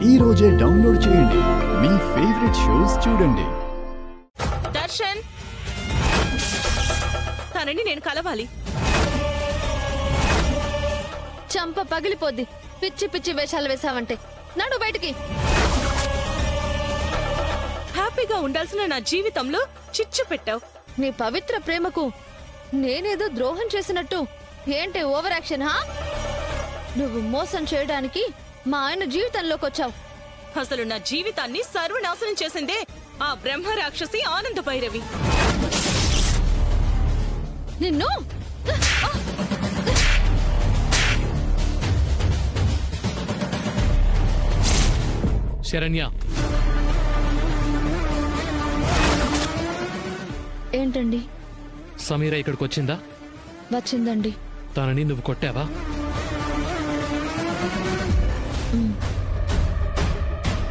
ఈ రోజే డౌన్లోడ్ చేయండి. మీ ఫేవరెట్ షోస్ చూడండి. దర్శన్, తనని నేను కలవాలి. చంప పగిలిపోద్ది. పిచ్చి పిచ్చి వేషాలు వేసావంటే నడు బయటికి. హ్యాపీగా ఉండాల్సిన నా జీవితంలో చిచ్చు పెట్టావు. నీ పవిత్ర ప్రేమకు నేనేదో ద్రోహం చేసినట్టు ఏంటి ఓవర్ యాక్షన్? నువ్వు మోసం చేయడానికి మా ఆయన జీవితంలోకి వచ్చావు. అసలు నా జీవితాన్ని సర్వనాశనం చేసిందే ఆ బ్రహ్మ రాక్షసి ఆనంద భైరవి. నిన్ను శరణ్య, ఏంటండి? సమీర ఇక్కడికి వచ్చిందా? వచ్చిందండి. తనని నువ్వు కొట్టావా?